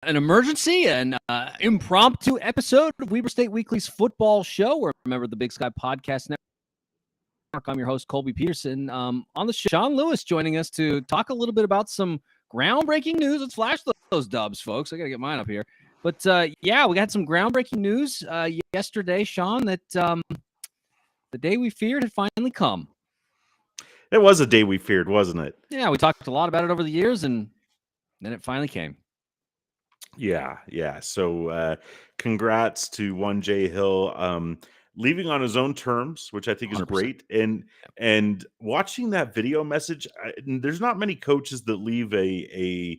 an emergency, an impromptu episode of Weber State Weekly's football show. We're a member of the Big Sky Podcast Network. I'm your host, Colby Peterson. On the show, Sean Lewis joining us to talk a little bit about some groundbreaking news. Let's flash those dubs, folks. I got to get mine up here. But yeah, we got some groundbreaking news yesterday, Sean, that the day we feared had finally come. It was a day we feared, wasn't it? Yeah, we talked a lot about it over the years, and then it finally came. Yeah. So congrats to one Jay Hill leaving on his own terms, which I think is 100%. great. And watching that video message, there's not many coaches that leave a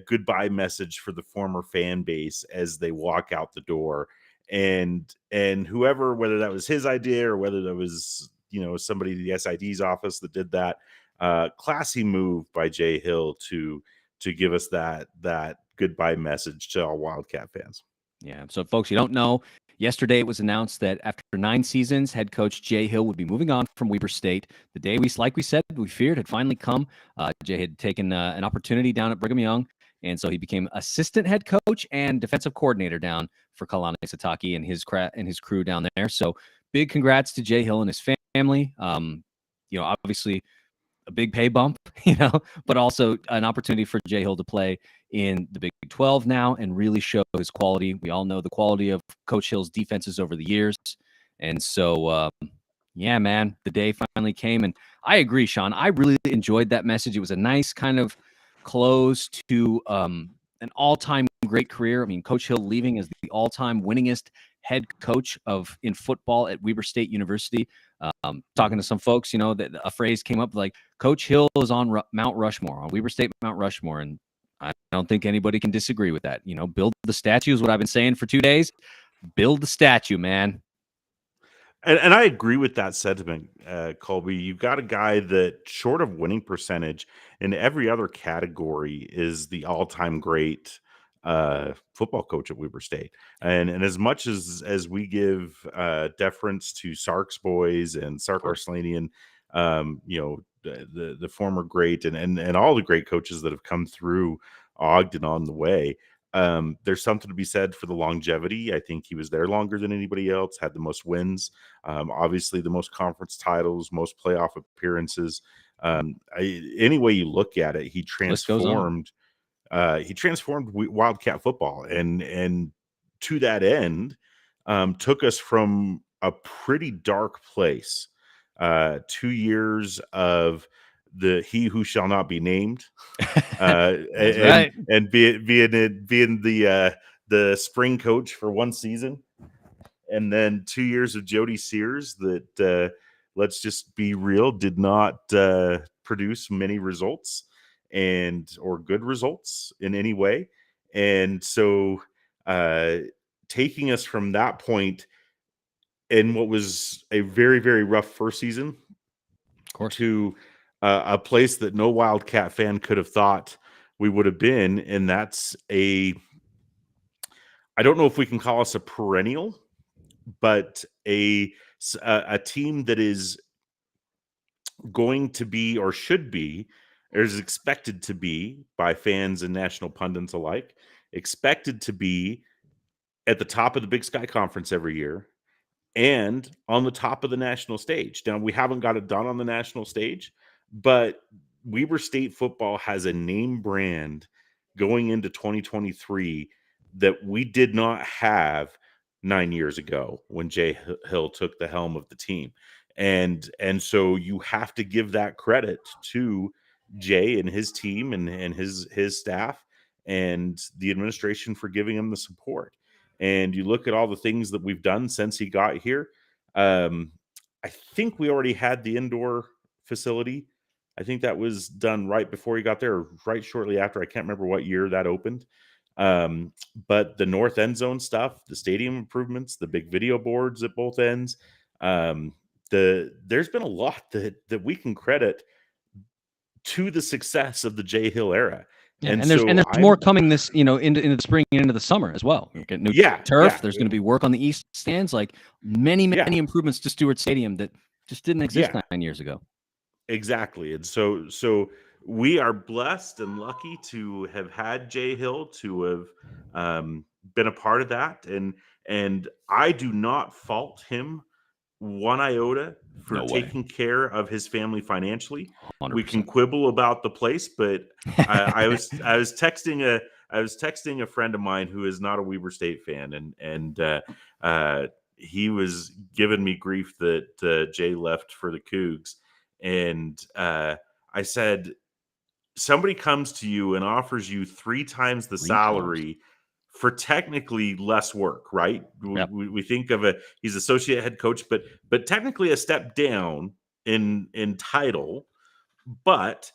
goodbye message for the former fan base as they walk out the door. And whoever, whether that was his idea or whether that was somebody in the SID's office that did that, classy move by Jay Hill to give us that goodbye message to all Wildcat fans. Yeah. So, folks, you don't know, yesterday it was announced that after 9 seasons, head coach Jay Hill would be moving on from Weber State. The day we feared had finally come. Jay had taken an opportunity down at Brigham Young, and so he became assistant head coach and defensive coordinator down for Kalani Sitake and his crew down there. So, big congrats to Jay Hill and his family. Obviously a big pay bump, but also an opportunity for Jay Hill to play in the Big 12 now and really show his quality. We all know the quality of Coach Hill's defenses over the years. And so, yeah, man, the day finally came. And I agree, Sean. I really enjoyed that message. It was a nice kind of close to an all-time great career. I mean, Coach Hill leaving as the all-time winningest head coach in football at Weber State University. Talking to some folks, that a phrase came up like Coach Hill is on Mount Rushmore, on Weber State Mount Rushmore. And I don't think anybody can disagree with that. Build the statue is what I've been saying for 2 days. Build the statue, man. And I agree with that sentiment, Colby. You've got a guy that, short of winning percentage in every other category, is the all-time great football coach at Weber State. And as much as we give deference to Sark's boys and Sark Arslanian, the former great and all the great coaches that have come through Ogden on the way, there's something to be said for the longevity. I think he was there longer than anybody else, had the most wins, obviously the most conference titles, most playoff appearances. Any way you look at it, he transformed Wildcat football, and to that end, took us from a pretty dark place. 2 years of the he who shall not be named, and being the spring coach for one season, and then 2 years of Jody Sears that, let's just be real, did not produce many results or good results in any way. And so taking us from that point in what was a very, very rough first season, of course, to a place that no Wildcat fan could have thought we would have been. And that's I don't know if we can call us a perennial, but a team that is going to be, or should be, or is expected to be by fans and national pundits alike, expected to be at the top of the Big Sky Conference every year and on the top of the national stage. Now, we haven't got it done on the national stage, but Weber State football has a name brand going into 2023 that we did not have 9 years ago when Jay Hill took the helm of the team. And so you have to give that credit to Jay and his team and his staff and the administration for giving him the support. And you look at all the things that we've done since he got here. I think we already had the indoor facility. I think that was done right before he got there, or right shortly after. I can't remember what year that opened. But the north end zone stuff, the stadium improvements, the big video boards at both ends, there's been a lot that we can credit to the success of the Jay Hill era. Yeah, and there's more coming this, into the spring and into the summer as well. You get new turf. Yeah. There's going to be work on the east stands, like many improvements to Stewart Stadium that just didn't exist 9 years ago. Exactly. And so we are blessed and lucky to have had Jay Hill, to have been a part of that, and I do not fault him one iota for No way. taking care of his family financially. 100%. We can quibble about the place, but I was texting a friend of mine who is not a Weber State fan, and he was giving me grief that Jay left for the Cougs, and I said, somebody comes to you and offers you 3 times the 3 times. salary for technically less work, right? Yep. We think of he's associate head coach, but technically a step down in title, but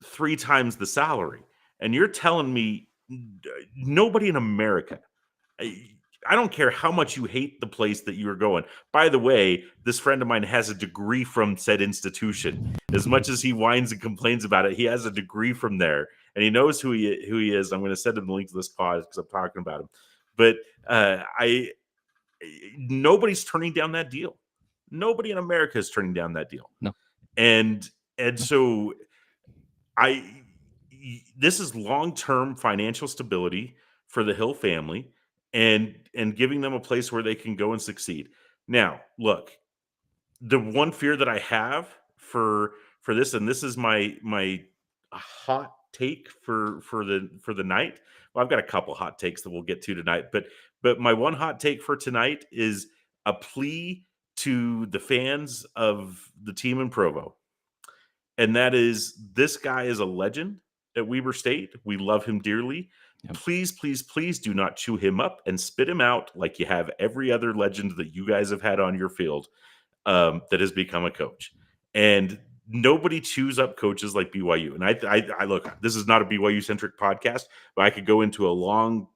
3 times the salary. And you're telling me nobody in America, I don't care how much you hate the place that you're going. By the way, this friend of mine has a degree from said institution. As much as he whines and complains about it, he has a degree from there, and he knows who he is. I'm going to send him the link to this pod because I'm talking about him. But nobody's turning down that deal. Nobody in America is turning down that deal. No. And so this is long-term financial stability for the Hill family, and giving them a place where they can go and succeed. Now, look, the one fear that I have for this, and this is my hot take for the night. Well, I've got a couple hot takes that we'll get to tonight, but my one hot take for tonight is a plea to the fans of the team in Provo. And that is, this guy is a legend at Weber State. We love him dearly. Yep. Please, please, please do not chew him up and spit him out like you have every other legend that you guys have had on your field that has become a coach. And nobody chews up coaches like BYU. And I look, this is not a BYU-centric podcast, but I could go into a long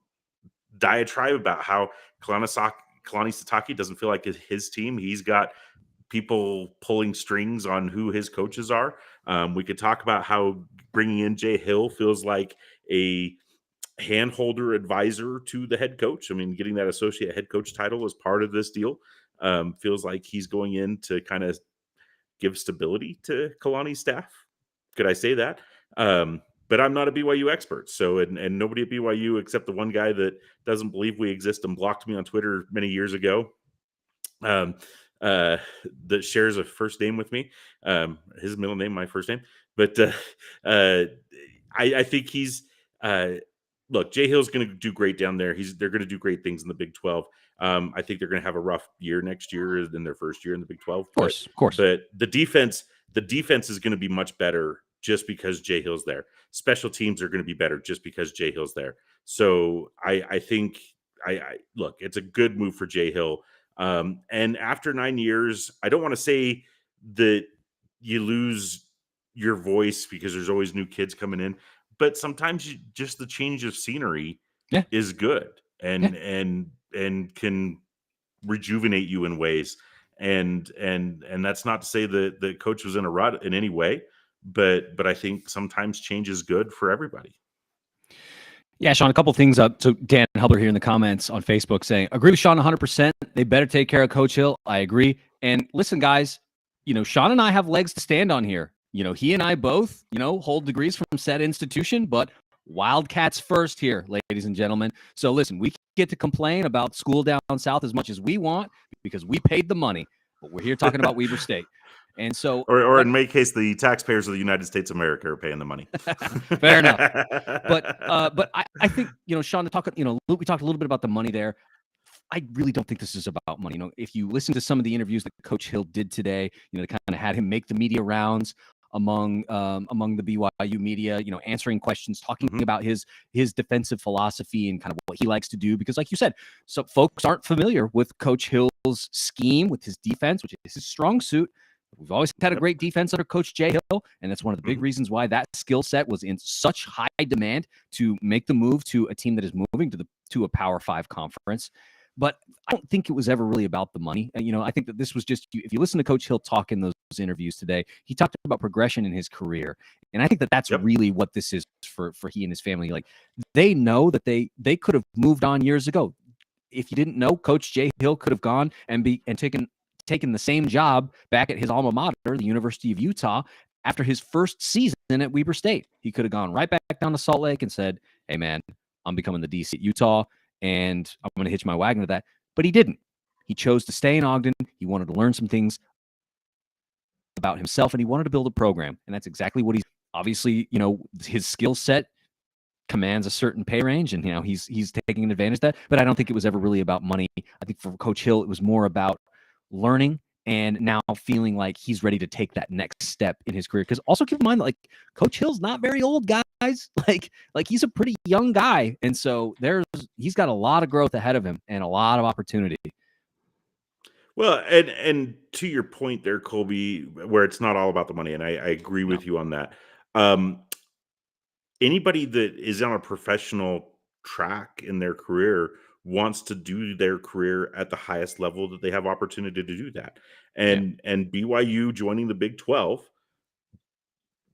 diatribe about how Kalani Sitake doesn't feel like his team. He's got people pulling strings on who his coaches are. We could talk about how bringing in Jay Hill feels like a handholder advisor to the head coach. I mean, getting that associate head coach title as part of this deal feels like he's going in to kind of give stability to Kalani's staff. Could I say that? But I'm not a BYU expert. So, and nobody at BYU except the one guy that doesn't believe we exist and blocked me on Twitter many years ago, that shares a first name with me. His middle name, my first name. But I think he's look, Jay Hill's going to do great down there. They're going to do great things in the Big 12. I think they're going to have a rough year next year in their first year in the Big 12. Of course. But the defense is going to be much better just because Jay Hill's there. Special teams are going to be better just because Jay Hill's there. So I think look, it's a good move for Jay Hill. And after 9 years, I don't want to say that you lose your voice because there's always new kids coming in, but sometimes just the change of scenery is good and can rejuvenate you in ways. And that's not to say that the coach was in a rut in any way, but I think sometimes change is good for everybody. Yeah, Sean, a couple things up. So Dan Hubler here in the comments on Facebook saying, agree with Sean 100%. They better take care of Coach Hill. I agree. And listen, guys, Sean and I have legs to stand on here. He and I both, hold degrees from said institution, but Wildcats first here, ladies and gentlemen. So listen, we get to complain about school down south as much as we want because we paid the money, but we're here talking about Weber State. And so, or in my case, the taxpayers of the United States of America are paying the money. Fair enough. But I think, Sean, we talked a little bit about the money there. I really don't think this is about money. If you listen to some of the interviews that Coach Hill did today, they kind of had him make the media rounds among the BYU media, answering questions, talking about his defensive philosophy and kind of what he likes to do. Because like you said, so folks aren't familiar with Coach Hill's scheme, with his defense, which is his strong suit. We've always had a great defense under Coach Jay Hill, and that's one of the big reasons why that skill set was in such high demand to make the move to a team that is moving to a Power 5 conference. But I don't think it was ever really about the money. I think that this was just, if you listen to Coach Hill talk in those interviews today, he talked about progression in his career. And I think that that's really what this is for he and his family. Like, they know that they could have moved on years ago. If you didn't know, Coach Jay Hill could have gone and taken the same job back at his alma mater, the University of Utah, after his first season at Weber State. He could have gone right back down to Salt Lake and said, hey, man, I'm becoming the DC at Utah, and I'm going to hitch my wagon to that. But he didn't. He chose to stay in Ogden. He wanted to learn some things about himself, and he wanted to build a program. And that's exactly what he's obviously, his skill set commands a certain pay range, and he's taking advantage of that. But I don't think it was ever really about money. I think for Coach Hill, it was more about learning and now feeling like he's ready to take that next step in his career. Because also keep in mind that like Coach Hill's not very old, guys. Like he's a pretty young guy, and so he's got a lot of growth ahead of him and a lot of opportunity. Well, and to your point there, Colby, where it's not all about the money, and I agree with you on that. Anybody that is on a professional track in their career wants to do their career at the highest level that they have opportunity to do that. And BYU joining the Big 12,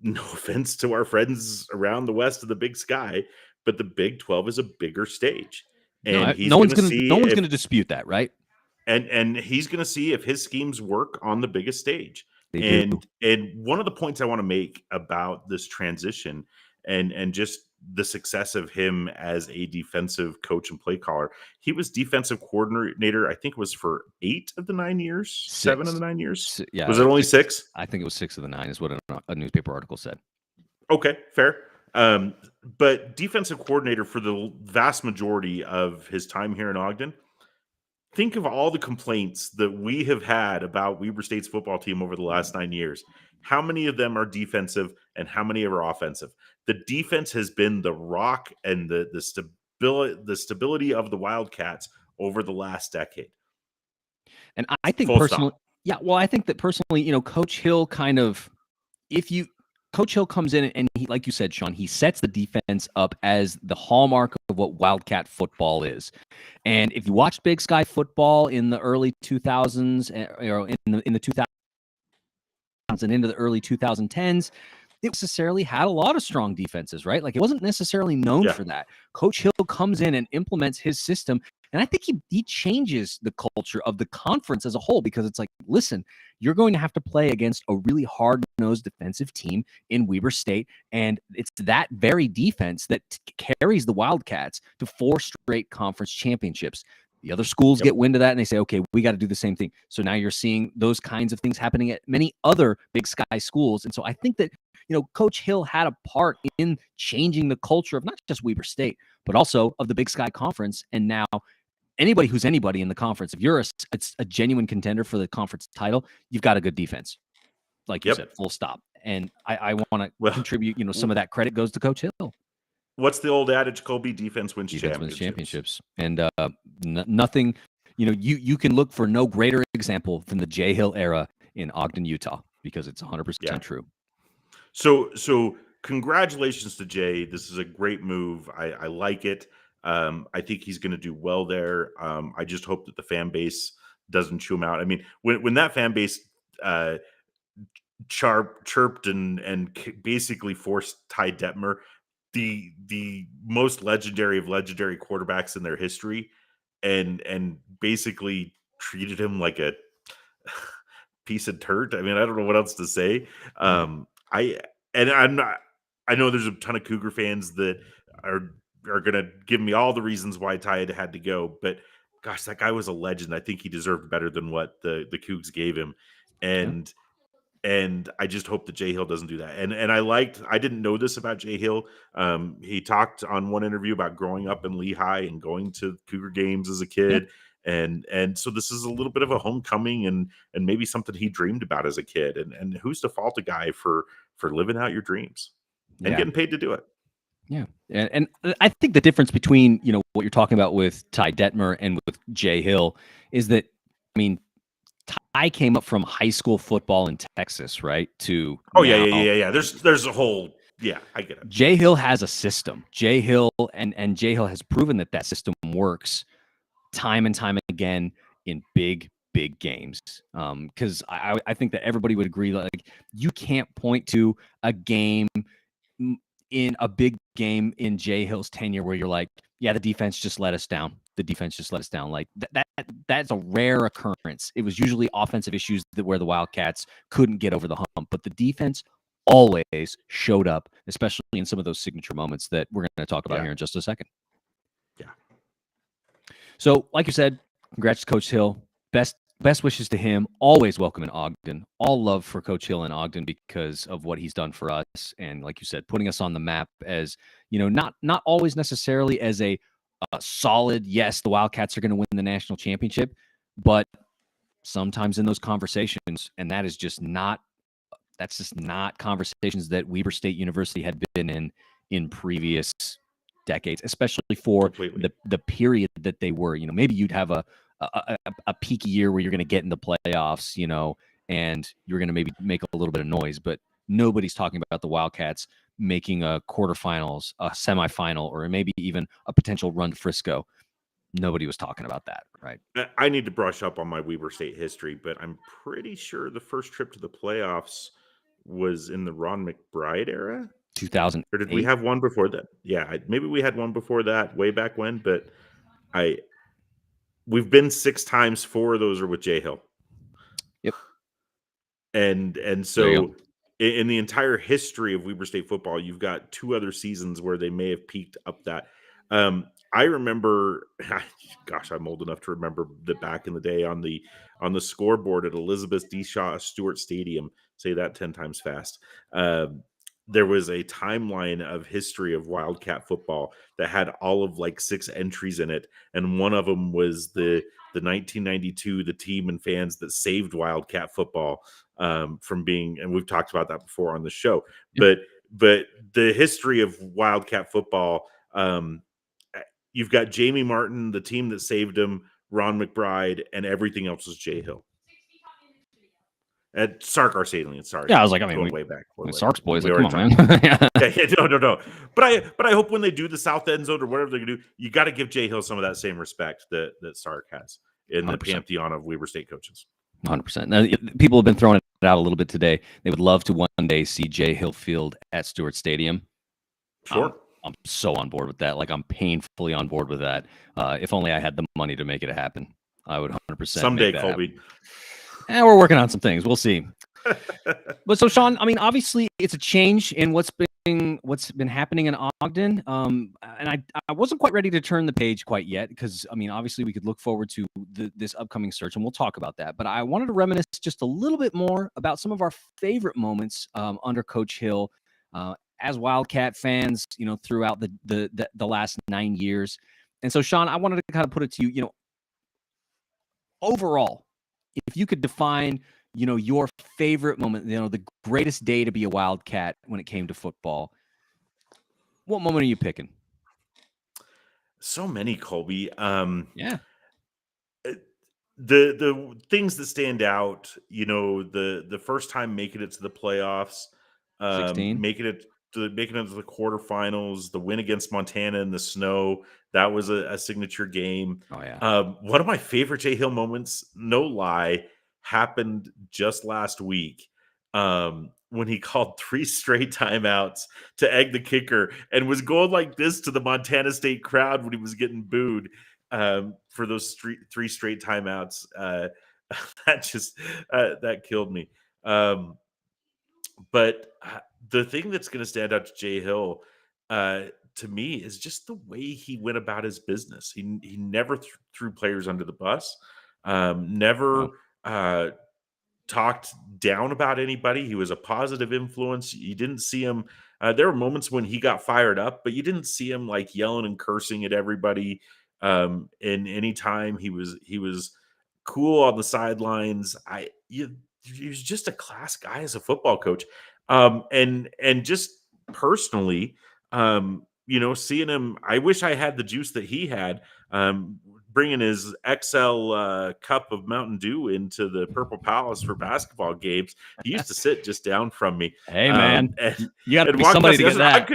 no offense to our friends around the west of the Big Sky, but the Big 12 is a bigger stage. And no one's going to dispute that, right? And he's going to see if his schemes work on the biggest stage. And one of the points I want to make about this transition and just the success of him as a defensive coach and play caller, he was defensive coordinator, I think it was for 8 of the 9 years, 7 of the 9 years. Yeah. Was it only 6? I think it was 6 of the 9 is what a newspaper article said. Okay, fair. But defensive coordinator for the vast majority of his time here in Ogden. Think of all the complaints that we have had about Weber State's football team over the last 9 years. How many of them are defensive and how many are offensive? The defense has been the rock and the stability of the Wildcats over the last decade. And I think personally, I think that personally, Coach Hill Coach Hill comes in and he, like you said, Sean, he sets the defense up as the hallmark of what Wildcat football is. And if you watched Big Sky football in the early 2000s, in the 2000s and into the early 2010s, it necessarily had a lot of strong defenses, right? Like it wasn't necessarily known for that. Coach Hill comes in and implements his system. And I think he changes the culture of the conference as a whole, because it's like, listen, you're going to have to play against a really hard-nosed defensive team in Weber State, and it's that very defense that carries the Wildcats to 4 straight conference championships. The other schools get wind of that, and they say, okay, we got to do the same thing. So now you're seeing those kinds of things happening at many other Big Sky schools. And so I think that, Coach Hill had a part in changing the culture of not just Weber State, but also of the Big Sky Conference. And now anybody who's anybody in the conference, if you're a genuine contender for the conference title, you've got a good defense. Like you said, full stop. And I want to contribute, some of that credit goes to Coach Hill. What's the old adage, Colby? Defense wins championships. And nothing, you can look for no greater example than the Jay Hill era in Ogden, Utah, because it's 100% true. So congratulations to Jay. This is a great move. I like it. I think he's going to do well there. I just hope that the fan base doesn't chew him out. I mean, when that fan base chirped and basically forced Ty Detmer, the most legendary of legendary quarterbacks in their history, and basically treated him like a piece of dirt. I mean, I don't know what else to say. I know there's a ton of Cougar fans that are going to give me all the reasons why Ty had to go, but gosh, that guy was a legend. I think he deserved better than what the Cougs gave him. And I just hope that Jay Hill doesn't do that. And I didn't know this about Jay Hill. He talked on one interview about growing up in Lehigh and going to Cougar games as a kid. And so this is a little bit of a homecoming and maybe something he dreamed about as a kid. And who's to fault a guy for living out your dreams and getting paid to do it? Yeah. And I think the difference between, what you're talking about with Ty Detmer and with Jay Hill is that, I mean, Ty came up from high school football in Texas, right? Yeah. There's a whole, I get it. Jay Hill has a system. Jay Hill and Jay Hill has proven that system works time and time again in big games. Because I think that everybody would agree, like, you can't point to a game in a big game in Jay Hill's tenure where you're like, yeah, the defense just let us down. Like that's a rare occurrence. It was usually offensive issues where the Wildcats couldn't get over the hump, but the defense always showed up, especially in some of those signature moments that we're going to talk about here in just a second. Yeah. So, like you said, congrats to Coach Hill. Best wishes to him. Always welcome in Ogden. All love for Coach Hill in Ogden because of what he's done for us, and like you said, putting us on the map as not always necessarily as a solid. Yes, the Wildcats are going to win the national championship, but sometimes in those conversations, and that's just not conversations that Weber State University had been in previous decades, especially for the period that they were. Maybe you'd have a peaky year where you're going to get in the playoffs, and you're going to maybe make a little bit of noise, but nobody's talking about the Wildcats making a quarterfinals, a semifinal, or maybe even a potential run to Frisco. Nobody was talking about that, right? I need to brush up on my Weber State history, but I'm pretty sure the first trip to the playoffs was in the Ron McBride era. 2008. Or did we have one before that? Yeah, maybe we had one before that, way back when. But we've been 6 times. 4 of those are with Jay Hill. Yep. And so in the entire history of Weber State football, you've got 2 other seasons where they may have peaked up that. I remember, gosh, I'm old enough to remember that back in the day on the scoreboard at Elizabeth D. Shaw Stewart Stadium, say that 10 times fast, there was a timeline of history of Wildcat football that had all of like 6 entries in it, and one of them was the 1992, the team and fans that saved Wildcat football from being, and we've talked about that before on the show. Yep. But the history of Wildcat football, you've got Jamie Martin, the team that saved him, Ron McBride, and everything else is Jay Hill. At Sark Arsalian, sorry. Yeah, I was like, I mean, going way back. Sark's boys, like, come on, man. No. But I hope when they do the South End Zone or whatever they're gonna do, you got to give Jay Hill some of that same respect that Sark has in 100%. The pantheon of Weber State coaches. 100%. Now, people have been throwing it out a little bit today. They would love to one day see Jay Hill Field at Stewart Stadium. Sure. I'm so on board with that. Like, I'm painfully on board with that. If only I had the money to make it happen, I would 100%. Someday, Colby. And we're working on some things. We'll see. But so, Sean, I mean, obviously, it's a change in what's been happening in Ogden. And I wasn't quite ready to turn the page quite yet because, I mean, obviously, we could look forward to this upcoming search, and we'll talk about that. But I wanted to reminisce just a little bit more about some of our favorite moments under Coach Hill as Wildcat fans, throughout the last 9 years. And so, Sean, I wanted to kind of put it to you, overall, if you could define, your favorite moment, the greatest day to be a Wildcat when it came to football, what moment are you picking? So many, Colby. Yeah. The things that stand out, the first time making it to the playoffs, 16, making it to the quarterfinals, the win against Montana in the snow, that was a signature game. Oh yeah. One of my favorite Jay Hill moments, no lie, happened just last week. When he called 3 straight timeouts to egg the kicker and was going like this to the Montana State crowd when he was getting booed for those 3 straight timeouts. That killed me. But the thing that's going to stand out to Jay Hill, to me, is just the way he went about his business. He never threw players under the bus. Never talked down about anybody. He was a positive influence. You didn't see him. There were moments when he got fired up, but you didn't see him like yelling and cursing at everybody. In any time he was cool on the sidelines. He was just a class guy as a football coach. And just personally, seeing him, I wish I had the juice that he had. Bringing his XL cup of Mountain Dew into the Purple Palace for basketball games. He used to sit just down from me. Hey, man, you got to be somebody to get that.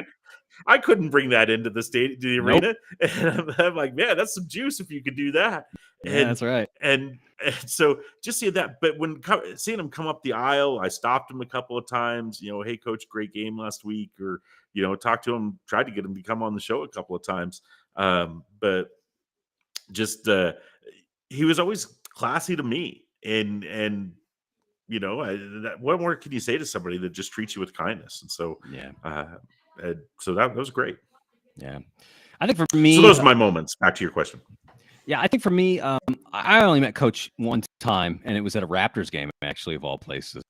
I couldn't bring that into the arena. And I'm like, man, that's some juice if you could do that. Yeah, that's right. And so just seeing that, but when seeing him come up the aisle, I stopped him a couple of times, hey coach, great game last week, or, talked to him, tried to get him to come on the show a couple of times. But just, he was always classy to me. And what more can you say to somebody that just treats you with kindness? And so, Yeah. so that was great. Yeah. I think for So me, those are my moments. Back to your question. yeah, I think for me, I only met Coach one time, and it was at a Raptors game, actually, of all places.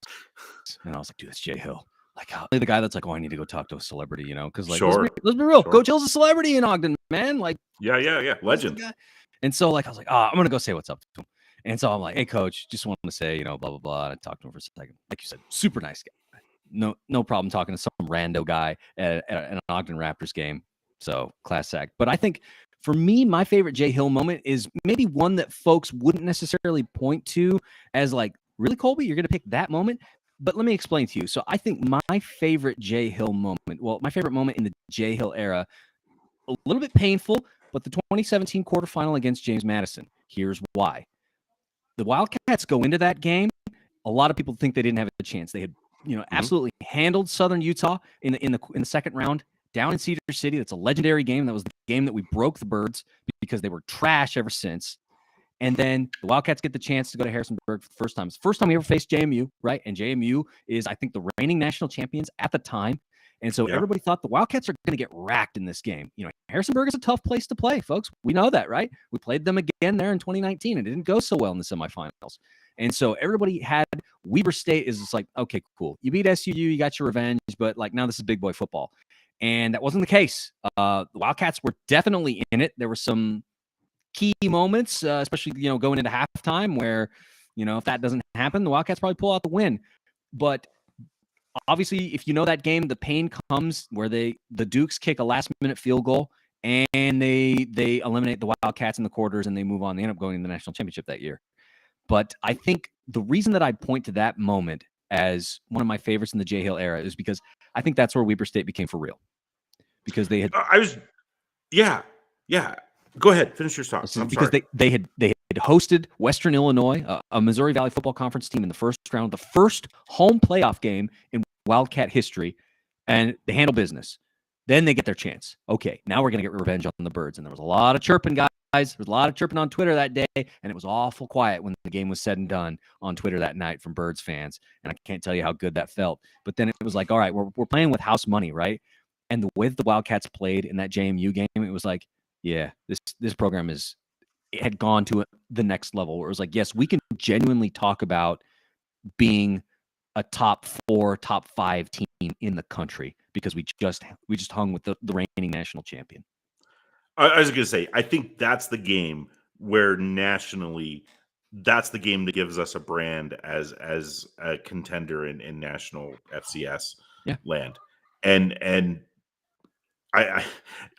And I was like, dude, it's Jay Hill. Like, the guy that's like, oh, I need to go talk to a celebrity, because like, Sure. let's be real, Sure. Coach Hill's a celebrity in Ogden, man. Like, Yeah, he's the legend. guy. And so, like, I was like, I'm gonna go say what's up to him. And so I'm like, hey, Coach, just wanted to say, blah blah blah. And I talked to him for a second. Like you said, super nice guy. No problem talking to some rando guy at an Ogden Raptors game. So class act. But I think for me, my favorite Jay Hill moment is maybe one that folks wouldn't necessarily point to as like, really, Colby, you're going to pick that moment? But let me explain to you. So I think my favorite Jay Hill moment, my favorite moment in the Jay Hill era, a little bit painful, but the 2017 quarterfinal against James Madison. Here's why. The Wildcats go into that game. A lot of people think they didn't have a chance. They had, absolutely handled Southern Utah in the second round down in Cedar City. That's a legendary game. That was the game that we broke the Birds because they were trash ever since. And then the Wildcats get the chance to go to Harrisonburg for the first time. It's the first time we ever faced JMU, right? And JMU is, I think, the reigning national champions at the time. And so everybody thought the Wildcats are going to get racked in this game. Harrisonburg is a tough place to play, folks. We know that, right? We played them again there in 2019. And it didn't go so well in the semifinals. And so everybody had Weber State is just like, okay, cool. You beat SUU, you got your revenge, but like now this is big boy football. And that wasn't the case. The Wildcats were definitely in it. There were some key moments, especially, going into halftime where, if that doesn't happen, the Wildcats probably pull out the win. But obviously, if you know that game, the pain comes where the Dukes kick a last-minute field goal and they eliminate the Wildcats in the quarters and they move on. They end up going to the national championship that year. But I think the reason that I'd point to that moment as one of my favorites in the Jay Hill era is because I think that's where Weber State became for real. Because they had... Yeah. Go ahead. Finish your thoughts. Because they had hosted Western Illinois, a Missouri Valley Football Conference team in the first round, the first home playoff game in Wildcat history, and they handle business. Then they get their chance. Okay, now we're going to get revenge on the Birds. And there was a lot of chirping, guys. There was a lot of chirping on Twitter that day, and it was awful quiet when the game was said and done on Twitter that night from Birds fans. And I can't tell you how good that felt. But then it was like, all right, we're playing with house money, right? And the way that the Wildcats played in that JMU game, it was like, yeah, this program had gone to the next level where it was like, yes, we can genuinely talk about being a top 4, top 5 team in the country because we just hung with the reigning national champion. I was going to say, I think that's the game where nationally, that's the game that gives us a brand as a contender in national FCS land. And I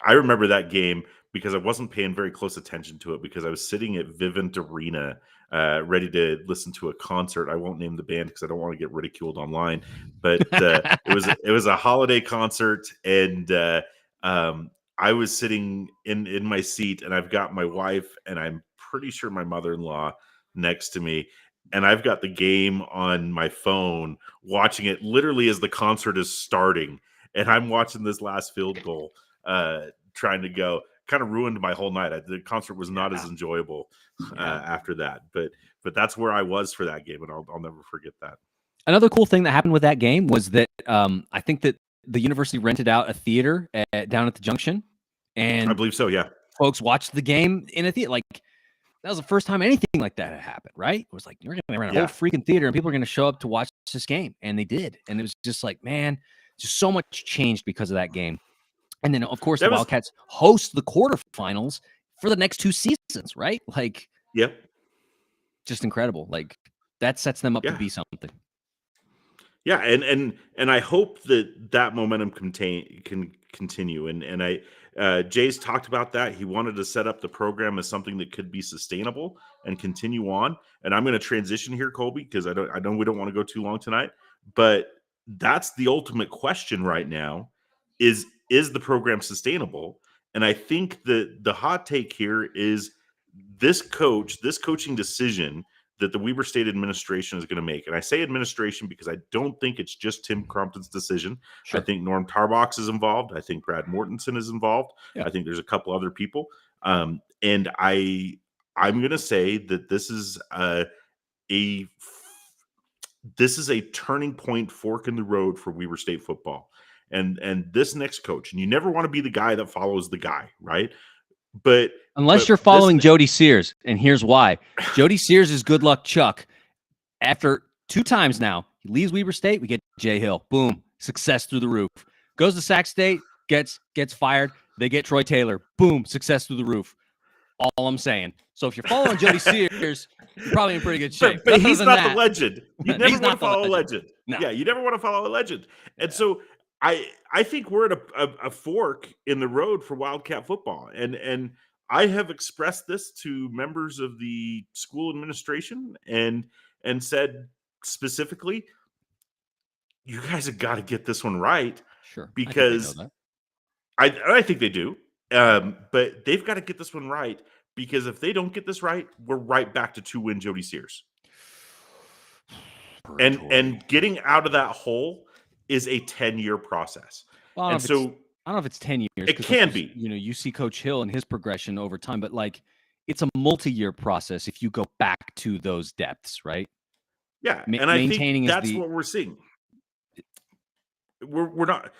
remember that game because I wasn't paying very close attention to it because I was sitting at Vivint Arena ready to listen to a concert. I won't name the band because I don't want to get ridiculed online, but it was a holiday concert, and I was sitting in my seat, and I've got my wife and I'm pretty sure my mother-in-law next to me, and I've got the game on my phone, watching it literally as the concert is starting, and I'm watching this last field goal trying to go. Kind of ruined my whole night. The concert was not as enjoyable after that, but that's where I was for that game, and I'll never forget that. Another cool thing that happened with that game was that I think that the university rented out a theater down at the Junction, and I believe so. Yeah, folks watched the game in a theater. Like, that was the first time anything like that had happened, right? It was like, you're going to rent a whole freaking theater, and people are going to show up to watch this game, and they did, and it was just like, man, just so much changed because of that game. And then, of course, the Wildcats host the quarterfinals for the next 2 seasons, right? Like, just incredible. Like, that sets them up to be something. Yeah, and I hope that momentum can continue. And Jay's talked about that. He wanted to set up the program as something that could be sustainable and continue on. And I'm going to transition here, Colby, because I know we don't want to go too long tonight, but that's the ultimate question right now: is the program sustainable? And I think the hot take here is this coaching decision that the Weber State administration is going to make. And I say administration because I don't think it's just Tim Crumpton's decision. Sure. I think Norm Tarbox is involved. I think Brad Mortensen is involved. Yeah. I think there's a couple other people. And I'm going to say that this is this is a turning point, fork in the road for Weber State football. And this next coach, and you never want to be the guy that follows the guy, right? But Unless you're following Jody Sears, and here's why. Jody Sears is good luck Chuck. After 2 times now, he leaves Weber State, we get Jay Hill. Boom, success through the roof. Goes to Sac State, gets fired. They get Troy Taylor. Boom, success through the roof. All I'm saying. So if you're following Jody Sears, you're probably in pretty good shape. But he's not the legend. You never want to follow a legend. No. Yeah, you never want to follow a legend. And so I think we're at a fork in the road for Wildcat football. And I have expressed this to members of the school administration and said specifically, you guys have got to get this one right. Sure. Because I think they do. But they've got to get this one right, because if they don't get this right, we're right back to 2-win Jody Sears. And getting out of that hole is a 10-year process. Well, and so I don't know if it's 10 years. It can be. You see Coach Hill and his progression over time, but like it's a multi-year process if you go back to those depths, right? Yeah, and I think that's what we're seeing. We're not.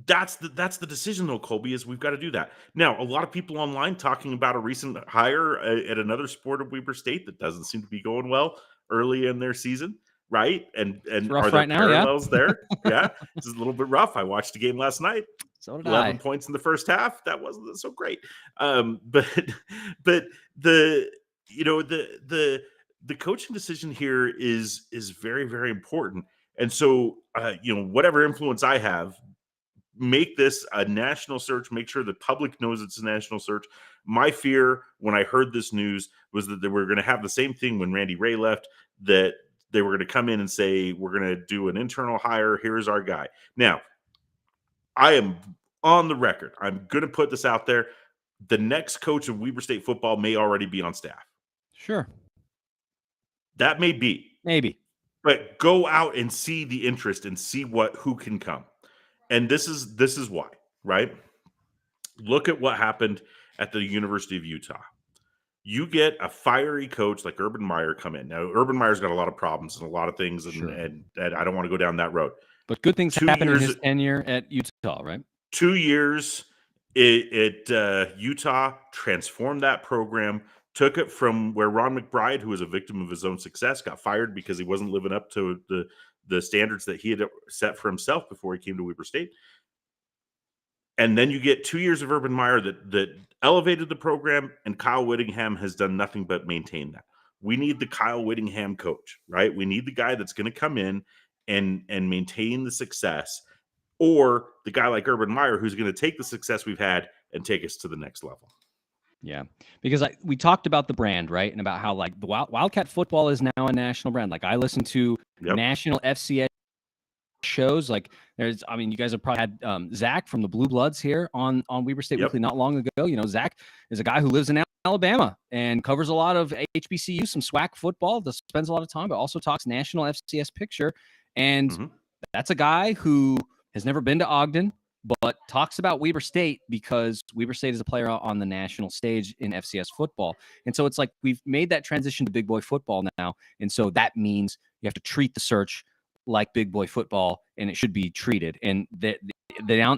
That's the decision though, Colby, is we've got to do that. Now, a lot of people online talking about a recent hire at another sport of Weber State that doesn't seem to be going well early in their season, right? And are there parallels there? Yeah, it's a little bit rough. I watched the game last night. So did 11 points in the first half. That wasn't so great. But the coaching decision here is very, very important. And so whatever influence I have, make this a national search, make sure the public knows it's a national search. My fear when I heard this news was that they were going to have the same thing when Randy Ray left, that they were going to come in and say, we're going to do an internal hire. Here's our guy. Now, I am on the record. I'm going to put this out there. The next coach of Weber State football may already be on staff. Sure. That may be. Maybe. But go out and see the interest and see who can come. And this is why, right? Look at what happened at the University of Utah. You get a fiery coach like Urban Meyer come in. Now, Urban Meyer's got a lot of problems and a lot of things, and I don't want to go down that road. But good things happened in his tenure at Utah, right? 2 years at Utah, transformed that program, took it from where Ron McBride, who was a victim of his own success, got fired because he wasn't living up to the standards that he had set for himself before he came to Weber State. And then you get 2 years of Urban Meyer that elevated the program, and Kyle Whittingham has done nothing but maintain that. We need the Kyle Whittingham coach, right? We need the guy that's going to come in and maintain the success, or the guy like Urban Meyer who's going to take the success we've had and take us to the next level. Yeah, because we talked about the brand, right? And about how like the Wildcat football is now a national brand. Like I listen to national FCS shows. Like you guys have probably had Zach from the Blue Bloods here on Weber State Weekly not long ago. Zach is a guy who lives in Alabama and covers a lot of HBCU, some SWAC football, spends a lot of time, but also talks national FCS picture. And that's a guy who has never been to Ogden, but talks about Weber State because Weber State is a player on the national stage in FCS football. And so it's like we've made that transition to big boy football now. And so that means you have to treat the search like big boy football, and it should be treated. And the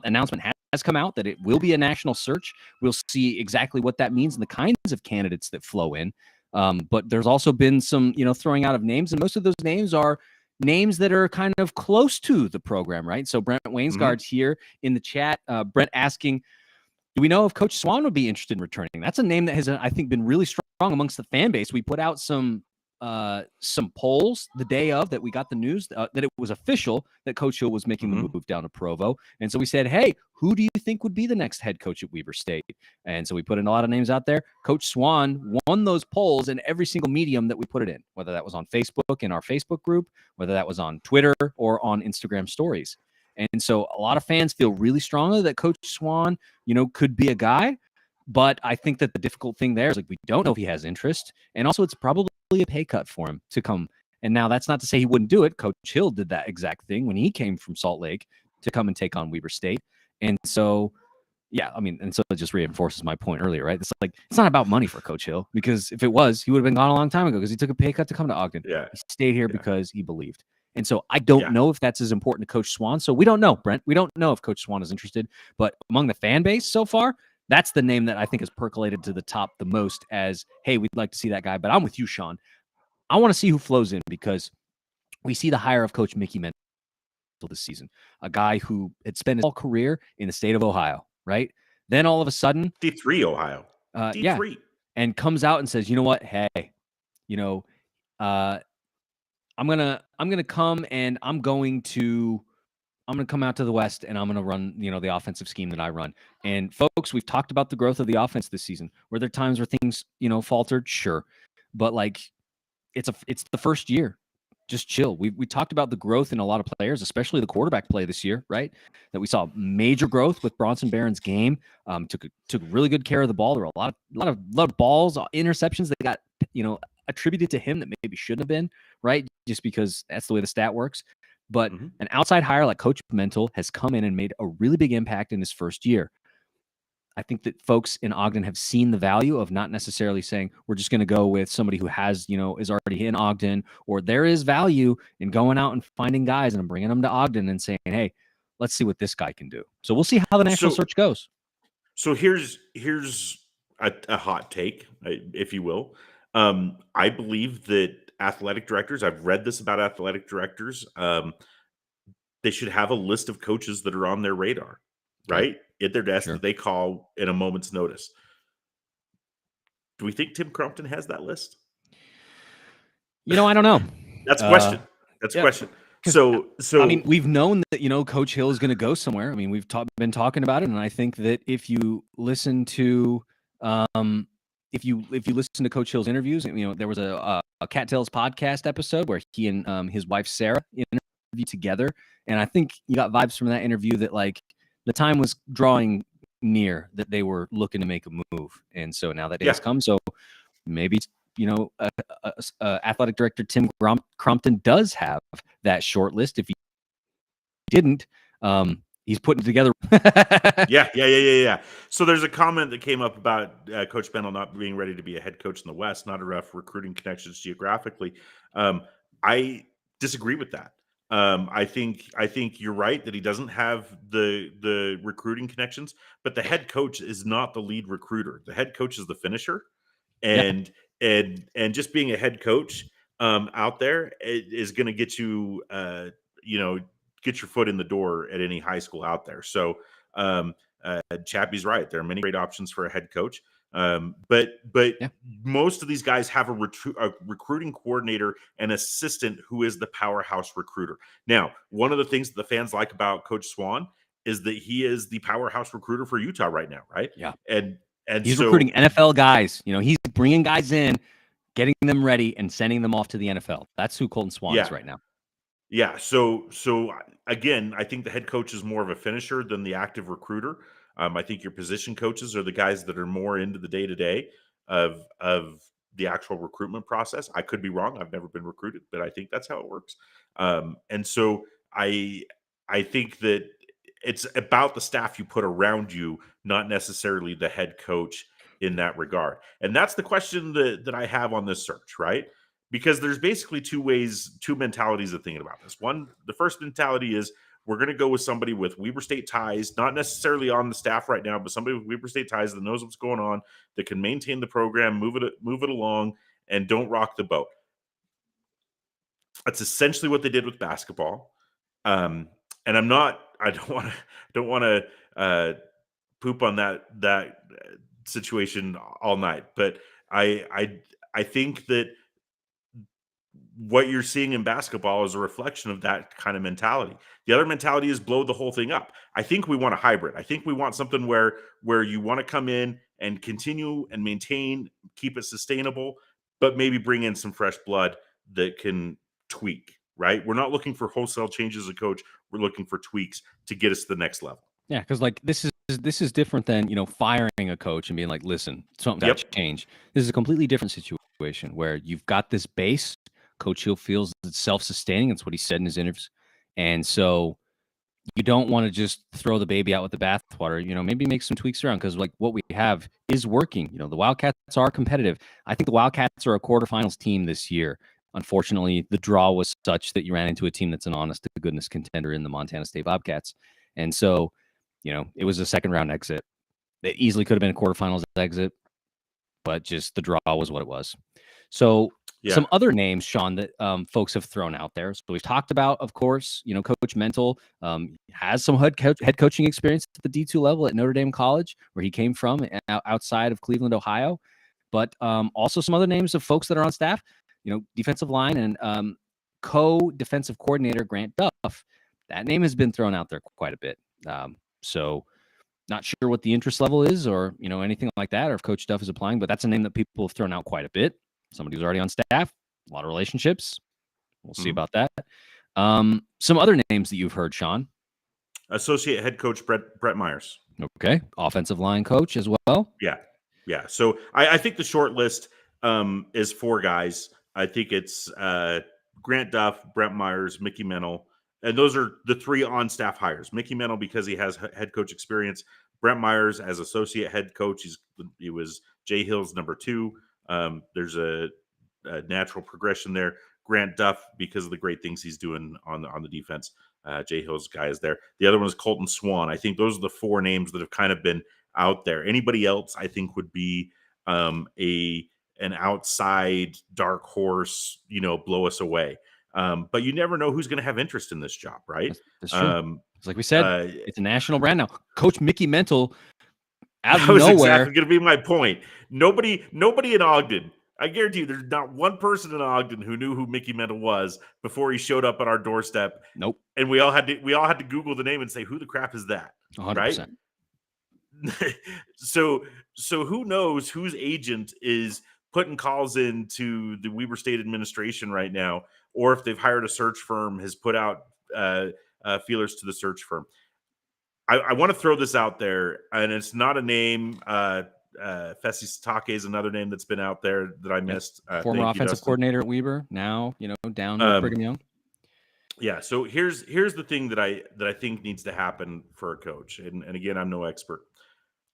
announcement has come out that it will be a national search. We'll see exactly what that means and the kinds of candidates that flow in. But there's also been some, throwing out of names, and most of those names are names that are kind of close to the program, right? So Brent Wainsgard's here in the chat. Brent asking, do we know if Coach Swan would be interested in returning? That's a name that has, I think, been really strong amongst the fan base. We put out some polls the day of that we got the news that it was official that Coach Hill was making the move down to Provo. And so we said, hey, who do you think would be the next head coach at Weber State? And so we put in a lot of names out there. Coach Swan won those polls in every single medium that we put it in, whether that was on Facebook in our Facebook group, whether that was on Twitter or on Instagram stories. And so a lot of fans feel really strongly that Coach Swan, could be a guy. But I think that the difficult thing there is we don't know if he has interest. And also it's probably a pay cut for him to come. And now that's not to say he wouldn't do it. Coach Hill did that exact thing when he came from Salt Lake to come and take on Weber State. And so, and so it just reinforces my point earlier, right? It's not about money for Coach Hill, because if it was, he would have been gone a long time ago because he took a pay cut to come to Ogden. Yeah. He stayed here because he believed. And so I don't know if that's as important to Coach Swan. So we don't know, Brent. We don't know if Coach Swan is interested. But among the fan base so far, that's the name that I think has percolated to the top the most as, hey, we'd like to see that guy. But I'm with you, Sean. I want to see who flows in because we see the hire of Coach Mickey Mental this season, a guy who had spent his whole career in the state of Ohio, right? Then all of a sudden, D3 Ohio, D3, and comes out and says, you know what? Hey, I'm gonna come and I'm gonna come out to the West and I'm gonna run, the offensive scheme that I run. And folks, we've talked about the growth of the offense this season. Were there times where things, faltered? Sure. But it's the first year. Just chill. We talked about the growth in a lot of players, especially the quarterback play this year, right? That we saw major growth with Bronson Barron's game. Took really good care of the ball. There were a lot of balls, interceptions that got, attributed to him that maybe shouldn't have been, right? Just because that's the way the stat works. But an outside hire like Coach Mental has come in and made a really big impact in his first year. I think that folks in Ogden have seen the value of not necessarily saying we're just going to go with somebody who has, is already in Ogden, or there is value in going out and finding guys and bringing them to Ogden and saying, hey, let's see what this guy can do. So we'll see how the national search goes. So here's a hot take, if you will. I believe that athletic directors, I've read this about athletic directors, they should have a list of coaches that are on their radar, right? At their desk that they call in a moment's notice. Do we think Tim Crumpton has that list? I don't know. That's a question. That's a question. So I mean, we've known that, Coach Hill is going to go somewhere. I mean, we've been talking about it. And I think that if you listen to, if you listen to Coach Hill's interviews, there was a Cattails podcast episode where he and his wife, Sarah, interviewed together. And I think you got vibes from that interview that the time was drawing near that they were looking to make a move. And so now that day has come. So maybe, athletic director Tim Crumpton does have that short list. If he didn't, he's putting it together. Yeah. So there's a comment that came up about Coach Bendel not being ready to be a head coach in the West, not enough recruiting connections geographically. I disagree with that. I think you're right that he doesn't have the recruiting connections, but the head coach is not the lead recruiter. The head coach is the finisher, and just being a head coach out there is going to get you, get your foot in the door at any high school out there. So Chappie's right. There are many great options for a head coach. But most of these guys have a recruiting coordinator and assistant who is the powerhouse recruiter. Now, one of the things that the fans like about Coach Swan is that he is the powerhouse recruiter for Utah right now, right? Yeah. And he's recruiting NFL guys. He's bringing guys in, getting them ready, and sending them off to the NFL. That's who Colton Swan is right now. Yeah. So again, I think the head coach is more of a finisher than the active recruiter. I think your position coaches are the guys that are more into the day-to-day of the actual recruitment process. I could be wrong. I've never been recruited, but I think that's how it works. And so I think that it's about the staff you put around you, not necessarily the head coach in that regard. And that's the question that I have on this search, right? Because there's basically two mentalities of thinking about this. One, the first mentality is we're going to go with somebody with Weber State ties, not necessarily on the staff right now, but somebody with Weber State ties that knows what's going on, that can maintain the program, move it along, and don't rock the boat. That's essentially what they did with basketball. And I don't want to poop on that situation all night, but I think that what you're seeing in basketball is a reflection of that kind of mentality. The other mentality is blow the whole thing up. I think we want a hybrid. I think we want something where you want to come in and continue and maintain, keep it sustainable, but maybe bring in some fresh blood that can tweak, right? We're not looking for wholesale changes as a coach. We're looking for tweaks to get us to the next level. Yeah, because this is different than firing a coach and being like, listen, something's got to change. This is a completely different situation where you've got this base. Coach Hill feels it's self-sustaining. That's what he said in his interviews. And so you don't want to just throw the baby out with the bathwater, maybe make some tweaks around because what we have is working. The Wildcats are competitive. I think the Wildcats are a quarterfinals team this year. unfortunately, the draw was such that you ran into a team that's an honest to goodness contender in the Montana State Bobcats. And so, it was a second round exit. It easily could have been a quarterfinals exit, but just the draw was what it was. So some other names, Sean, that folks have thrown out there. So we've talked about, of course, Coach Mental has some head coaching experience at the D2 level at Notre Dame College, where he came from outside of Cleveland, Ohio. But also some other names of folks that are on staff, defensive line and co-defensive coordinator Grant Duff. That name has been thrown out there quite a bit. So not sure what the interest level is or, anything like that, or if Coach Duff is applying, but that's a name that people have thrown out quite a bit. Somebody who's already on staff, a lot of relationships. We'll see about that. Some other names that you've heard, Sean. Associate head coach Brett Myers. Okay. Offensive line coach as well. Yeah. So I think the short list is 4 guys. I think it's Grant Duff, Brett Myers, Mickey Mental. And those are the 3 on-staff hires. Mickey Mental because he has head coach experience. Brett Myers as associate head coach. He was Jay Hill's number 2. There's a natural progression there. Grant Duff because of the great things he's doing on the defense. Jay Hill's guy is there. The other one is Colton Swan. I think those are the 4 names that have kind of been out there. Anybody else, I think, would be an outside dark horse, blow us away. But you never know who's going to have interest in this job, right? That's true. It's like we said, it's a national brand now. Coach Mickey Mental, out of that was nowhere, exactly going to be my point. Nobody in Ogden. I guarantee you, there's not one person in Ogden who knew who Mickey Mental was before he showed up at our doorstep. Nope. And we all had to Google the name and say, who the crap is that? 100%. Right? So who knows whose agent is putting calls into the Weber State administration right now, or if they've hired a search firm, has put out feelers to the search firm. I want to throw this out there, and it's not a name. Fessy Satake is another name that's been out there that I missed. Former offensive coordinator at Weber, now down at Brigham Young. Yeah. So here's the thing that I think needs to happen for a coach, and again, I'm no expert.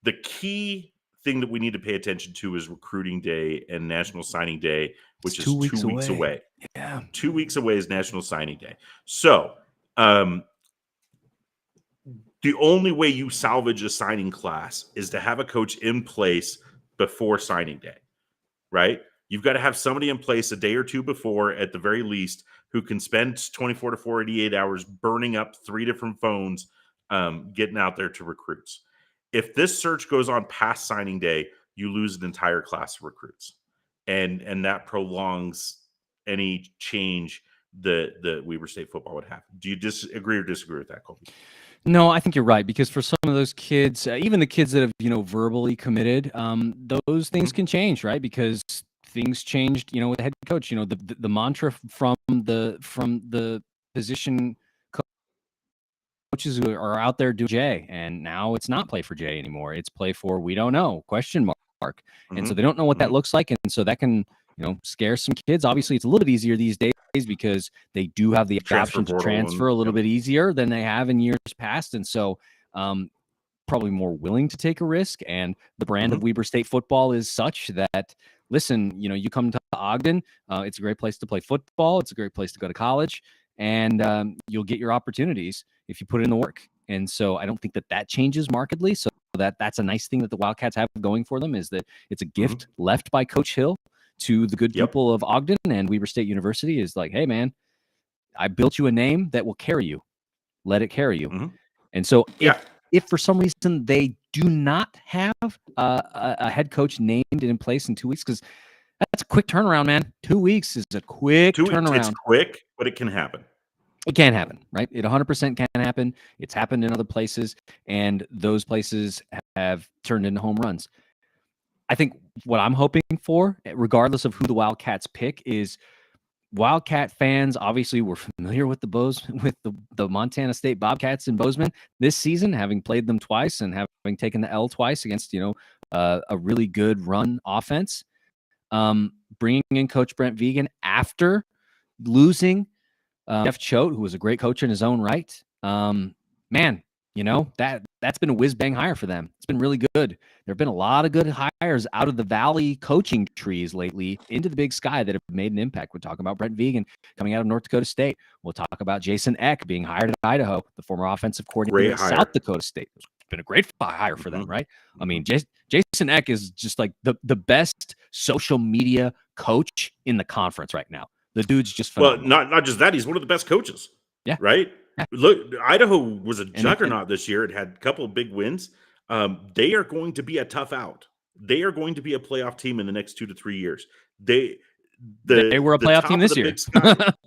The key thing that we need to pay attention to is recruiting day and National Signing Day, which is 2 weeks away. Yeah. 2 weeks away is National Signing Day. So the only way you salvage a signing class is to have a coach in place before signing day, right? You've got to have somebody in place a day or 2 before, at the very least, who can spend 24 to 48 hours burning up 3 different phones, getting out there to recruits. If this search goes on past signing day, you lose an entire class of recruits, and that prolongs any change that Weber State football would have. Do you disagree or disagree with that, Colby? No, I think you're right, because for some of those kids, even the kids that have verbally committed, those things can change, right? Because things changed, with the head coach. The mantra from the position coaches who are out there doing Jay, and now it's not play for Jay anymore. It's play for we don't know ? And so they don't know what that looks like, and so that can scare some kids. Obviously, it's a little bit easier these days because they do have the option to transfer a little bit easier than they have in years past, and so probably more willing to take a risk. And the brand of Weber State football is such that, listen, you come to Ogden, it's a great place to play football. It's a great place to go to college, and you'll get your opportunities if you put in the work. And so I don't think that changes markedly. So that's a nice thing that the Wildcats have going for them, is that it's a gift left by Coach Hill to the good people of Ogden, and Weber State University is like, hey, man, I built you a name that will carry you. Let it carry you. And so if for some reason they do not have a head coach named and in place in 2 weeks, because that's a quick turnaround, man. 2 weeks is a quick turnaround. It's quick, but it can happen. It can happen, right? It 100% can happen. It's happened in other places, and those places have turned into home runs. I think what I'm hoping for, regardless of who the Wildcats pick, is Wildcat fans obviously were familiar with the Montana State Bobcats in Bozeman this season, having played them twice and having taken the L twice against a really good run offense. Bringing in Coach Brent Vegan after losing Jeff Choate, who was a great coach in his own right. Man, That's been a whiz bang hire for them. It's been really good. There have been a lot of good hires out of the Valley coaching trees lately into the Big Sky that have made an impact. We're talking about Brent Vegan coming out of North Dakota State. We'll talk about Jason Eck being hired at Idaho, the former offensive coordinator at South Dakota State. It's been a great hire for them, right? I mean, Jason Eck is just like the best social media coach in the conference right now. The dude's just phenomenal. Well, not just that, he's one of the best coaches. Yeah. Right? Yeah. Look, Idaho was a juggernaut this year. It had a couple of big wins. They are going to be a tough out. They are going to be a playoff team in the next 2 to 3 years. They were a playoff team this year.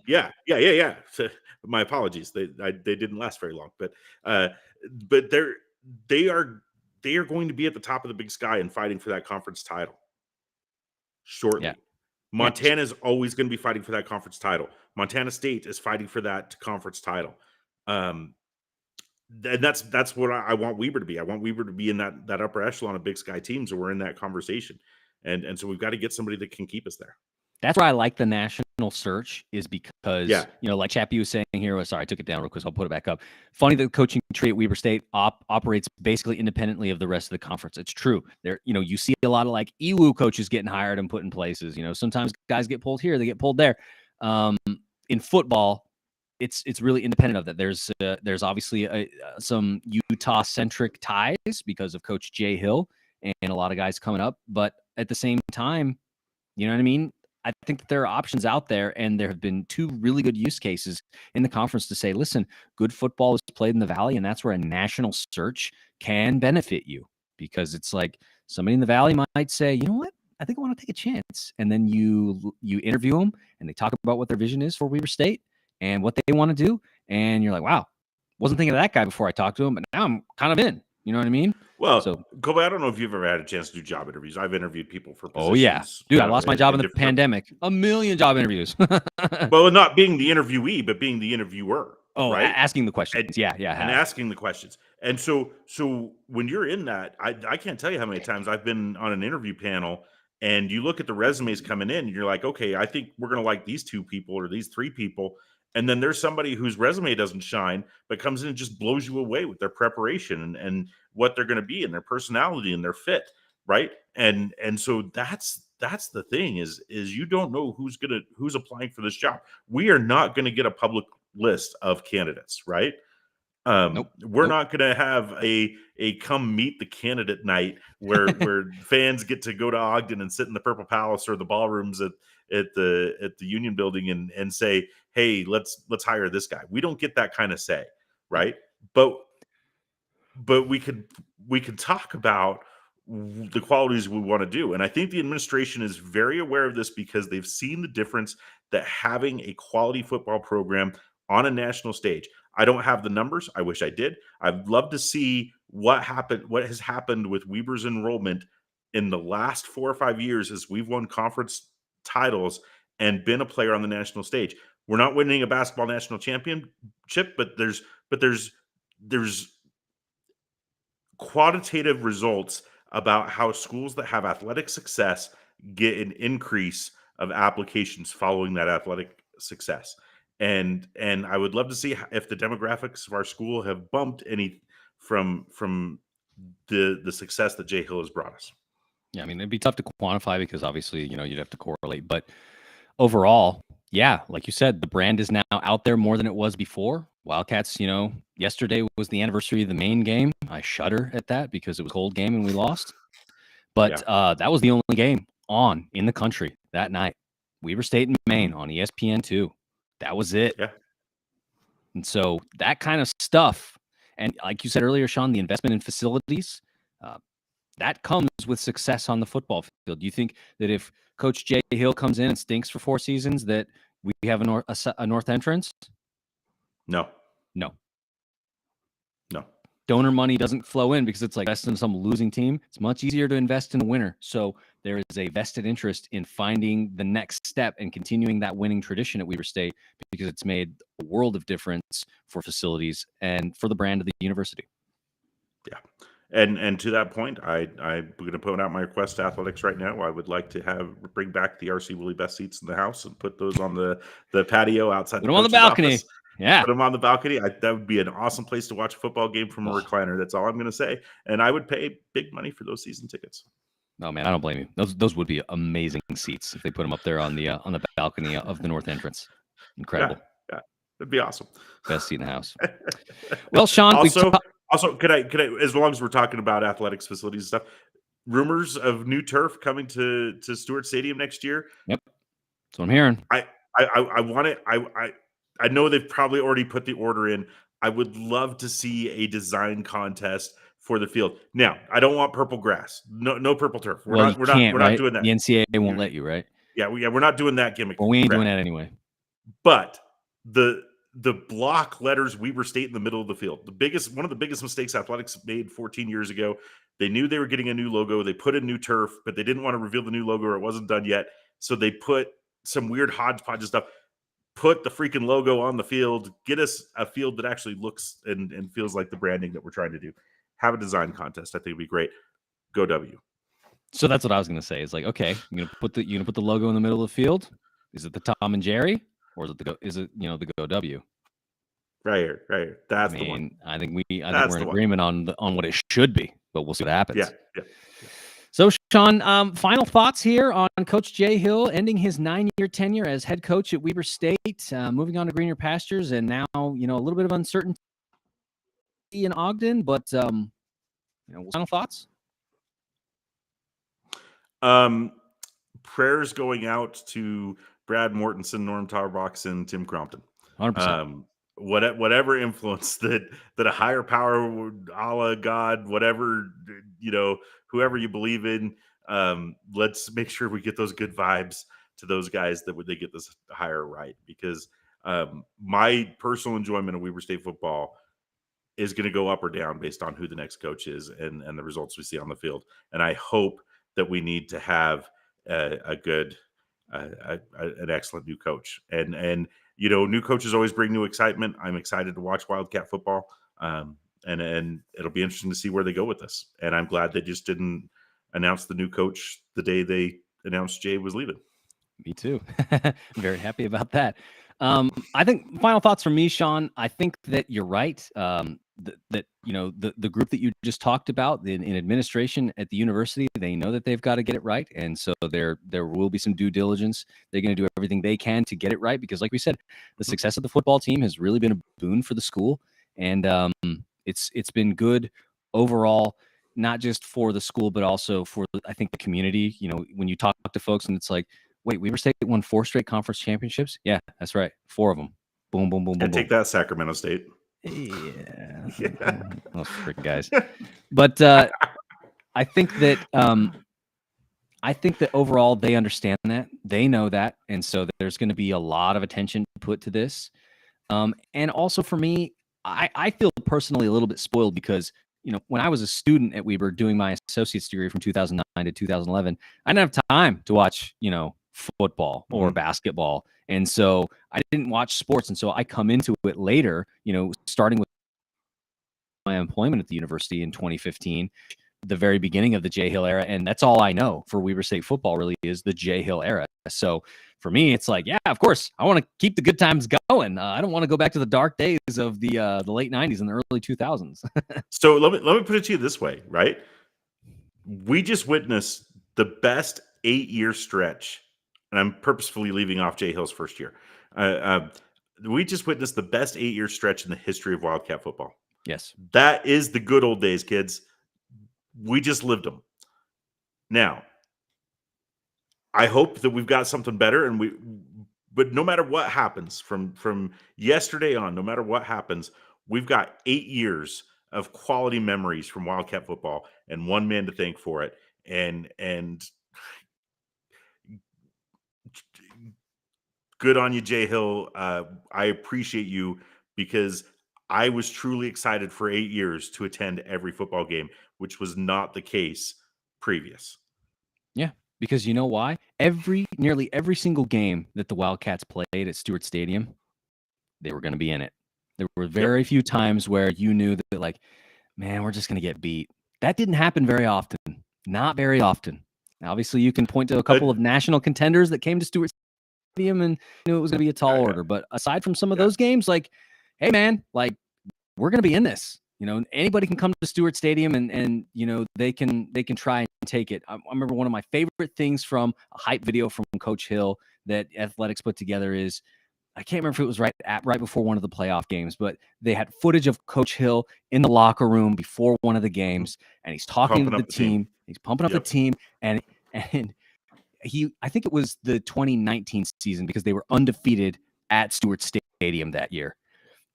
Yeah. So, my apologies. They didn't last very long, but they are going to be at the top of the Big Sky and fighting for that conference title shortly. Yeah. Montana is always going to be fighting for that conference title. Montana State is fighting for that conference title. And that's what I want Weber to be. I want Weber to be in that upper echelon of Big Sky teams, and we're in that conversation. And so we've got to get somebody that can keep us there. That's why I like the national search, is because, like Chappie was saying here, sorry, I took it down real quick, so I'll put it back up. Funny that the coaching tree at Weber State operates basically independently of the rest of the conference. It's true. There, you see a lot of like EWU coaches getting hired and put in places. Sometimes guys get pulled here, they get pulled there. In football, it's really independent of that. There's obviously some Utah-centric ties because of Coach Jay Hill and a lot of guys coming up. But at the same time, you know what I mean? I think that there are options out there, and there have been 2 really good use cases in the conference to say, listen, good football is played in the Valley, and that's where a national search can benefit you, because it's like somebody in the Valley might say, you know what? I think I want to take a chance. And then you interview them, and they talk about what their vision is for Weber State and what they want to do. And you're like, wow, wasn't thinking of that guy before I talked to him, but now I'm kind of in. You know what I mean? Well, Kobe, I don't know if you've ever had a chance to do job interviews. I've interviewed people for positions. Oh, yeah. Dude, I lost my job in the pandemic. A million job interviews. Well, not being the interviewee, but being the interviewer. Oh, right? Asking the questions. Yeah. And asking the questions. And so when you're in that, I can't tell you how many times I've been on an interview panel, and you look at the resumes coming in, and you're like, okay, I think we're going to like these 2 people or these 3 people. And then there's somebody whose resume doesn't shine, but comes in and just blows you away with their preparation and what they're going to be and their personality and their fit, right? And so that's the thing is you don't know who's applying for this job. We are not going to get a public list of candidates, right? We're not going to have a come meet the candidate night where fans get to go to Ogden and sit in the Purple Palace or the ballrooms at the Union Building and say, hey, let's hire this guy. We don't get that kind of say, right? But we could talk about the qualities we want to do. And I think the administration is very aware of this because they've seen the difference that having a quality football program on a national stage. I don't have the numbers. I wish I did. I'd love to see what has happened with Weber's enrollment in the last 4 or 5 years as we've won conference titles and been a player on the national stage. We're not winning a basketball national championship, but there's quantitative results about how schools that have athletic success get an increase of applications following that athletic success. And I would love to see if the demographics of our school have bumped any from the success that Jay Hill has brought us. Yeah, I mean, it'd be tough to quantify because obviously, you'd have to correlate. But overall, yeah, like you said, the brand is now out there more than it was before. Wildcats, yesterday was the anniversary of the Maine game. I shudder at that because it was a cold game and we lost. But that was the only game on in the country that night. Weber State and Maine on ESPN2. That was it. Yeah. And so that kind of stuff, and like you said earlier, Sean, the investment in facilities, that comes with success on the football field. Do you think that if Coach Jay Hill comes in and stinks for 4 seasons, that we have a north entrance? No. Donor money doesn't flow in because it's like invest in some losing team. It's much easier to invest in a winner. So there is a vested interest in finding the next step and continuing that winning tradition at Weber State because it's made a world of difference for facilities and for the brand of the university. Yeah. And to that point, I'm going to put out my request to athletics right now. I would like to bring back the RC Willie best seats in the house and put those on the patio outside. Put them on the balcony. Office. Yeah. Put them on the balcony. That would be an awesome place to watch a football game from a recliner. That's all I'm going to say. And I would pay big money for those season tickets. Oh man, I don't blame you. Those would be amazing seats if they put them up there on the balcony of the north entrance. Incredible. Yeah, it'd be awesome. Best seat in the house. Well, Sean, also, could I, as long as we're talking about athletics facilities and stuff, rumors of new turf coming to Stewart Stadium next year. Yep, that's what I'm hearing. I want it. I know they've probably already put the order in. I would love to see a design contest for the field. Now, I don't want purple grass. No purple turf. We're not doing that. The NCAA won't let you, right? Yeah, we're not doing that gimmick. Well, we ain't doing that anyway. But the block letters Weber State in the middle of the field. One of the biggest mistakes athletics made 14 years ago. They knew they were getting a new logo. They put in new turf, but they didn't want to reveal the new logo, or it wasn't done yet. So they put some weird hodgepodge of stuff. Put the freaking logo on the field. Get us a field that actually looks and feels like the branding that we're trying to do. Have a design contest. I think it'd be great. Go W. So that's what I was going to say. It's like, okay, you're gonna put the logo in the middle of the field. Is it the Tom and Jerry, or is it the Go W? Right here. That's the one. I think we're in agreement on what it should be, but we'll see what happens. Yeah. So, Sean, final thoughts here on Coach Jay Hill ending his 9-year tenure as head coach at Weber State, moving on to greener pastures, and now a little bit of uncertainty in Ogden. But final thoughts. Prayers going out to Brad Mortensen, Norm Tarbox, and Tim Crompton. 100%. Whatever influence that a higher power, Allah, God, whatever, whoever you believe in, let's make sure we get those good vibes to those guys that they get this higher right, because my personal enjoyment of Weber State football is going to go up or down based on who the next coach is and the results we see on the field. And I hope that we need to have an excellent new coach. And new coaches always bring new excitement. I'm excited to watch Wildcat football. And it'll be interesting to see where they go with this. And I'm glad they just didn't announce the new coach the day they announced Jay was leaving. Me too. Very happy about that. I think final thoughts from me, Sean. I think that you're right. That the group that you just talked about in administration at the university, they know that they've got to get it right, and so there will be some due diligence. They're going to do everything they can to get it right, because, like we said, the success of the football team has really been a boon for the school, and it's been good overall, not just for the school but also for, I think, the community. When you talk to folks and it's like, wait, Weber State won 4 straight conference championships? Yeah, that's right, 4 of them. Boom, boom, boom, boom. And take that, Sacramento State. Yeah. Those freaking guys. But I think that overall they understand that. They know that. And so there's going to be a lot of attention put to this. And also for me, I feel personally a little bit spoiled because, when I was a student at Weber doing my associate's degree from 2009 to 2011, I didn't have time to watch, football or basketball. And so I didn't watch sports. And so I come into it later, starting with my employment at the university in 2015, the very beginning of the Jay Hill era. And that's all I know for Weber State football really is the Jay Hill era. So for me, it's like, yeah, of course, I want to keep the good times going. I don't want to go back to the dark days of the late 90s and the early 2000s. So let me put it to you this way, right? We just witnessed the best 8-year stretch, and I'm purposefully leaving off Jay Hill's first year. We just witnessed the best 8-year stretch in the history of Wildcat football. Yes. That is the good old days, kids. We just lived them. Now, I hope that we've got something better, but no matter what happens from yesterday on, no matter what happens, we've got 8 years of quality memories from Wildcat football and one man to thank for it. And good on you, Jay Hill. I appreciate you, because I was truly excited for 8 years to attend every football game, which was not the case previous. Yeah, because you know why? Nearly every single game that the Wildcats played at Stewart Stadium, they were going to be in it. There were very few times where you knew that, like, man, we're just going to get beat. That didn't happen very often. Not very often. Now, obviously, you can point to a couple of national contenders that came to Stewart Stadium and knew it was going to be a tall order. But aside from some of those games, like, hey man, like we're going to be in this. Anybody can come to Stewart Stadium and they can try and take it. I remember one of my favorite things from a hype video from Coach Hill that Athletics put together is, I can't remember if it was right before one of the playoff games, but they had footage of Coach Hill in the locker room before one of the games, and he's talking to the team. He's pumping up the team, and I think it was the 2019 season because they were undefeated at Stewart Stadium that year.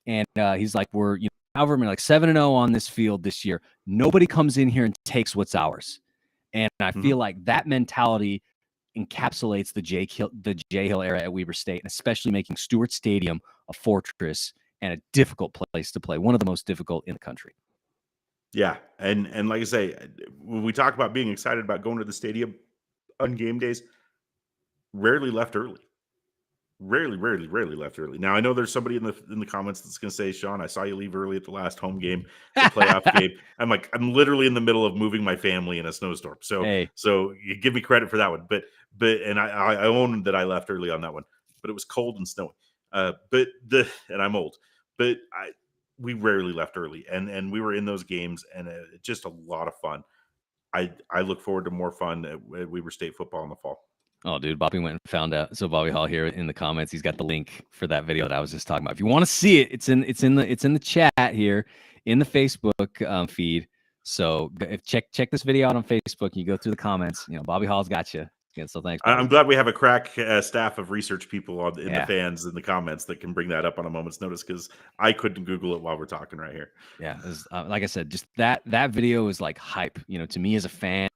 And he's like, we're, however many, like 7-0 on this field this year. Nobody comes in here and takes what's ours. And I feel like that mentality encapsulates the J Hill era at Weber State, and especially making Stewart Stadium a fortress and a difficult place to play, one of the most difficult in the country. Yeah, and like I say, when we talk about being excited about going to the stadium on game days, rarely left early. Rarely left early. Now I know there's somebody in the comments that's going to say, "Sean, I saw you leave early at the last home game, the playoff game." I'm like, I'm literally in the middle of moving my family in a snowstorm. So you give me credit for that one. But and I own that I left early on that one. But it was cold and snowy. And I'm old. But we rarely left early, and we were in those games, and just a lot of fun. I look forward to more fun at Weber State football in the fall. Oh, dude, Bobby went and found out. So Bobby Hall here in the comments, he's got the link for that video that I was just talking about. If you want to see it, it's in the chat here in the Facebook feed. So check this video out on Facebook. You go through the comments. Bobby Hall's got you. Yeah, so thanks, Bobby. I'm glad we have a crack staff of research people in the fans in the comments that can bring that up on a moment's notice, because I couldn't Google it while we're talking right here. Yeah, like I said, just that video is like hype. To me as a fan,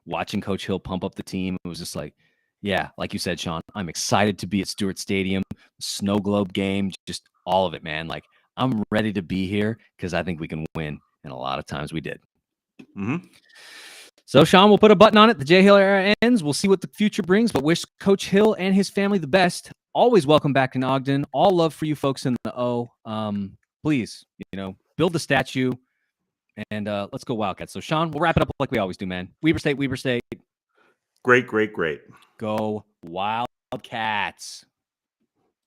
watching Coach Hill pump up the team, it was just like, yeah, like you said, Sean, I'm excited to be at Stewart Stadium, snow globe game, just all of it, man. Like, I'm ready to be here because I think we can win, and a lot of times we did. So, Sean, we'll put a button on it. The J Hill era ends. We'll see what the future brings, but wish Coach Hill and his family the best. Always welcome back in Ogden. All love for you folks in the O. Please, build the statue, and let's go Wildcats. So, Sean, we'll wrap it up like we always do, man. Weber State. Great. Go Wildcats.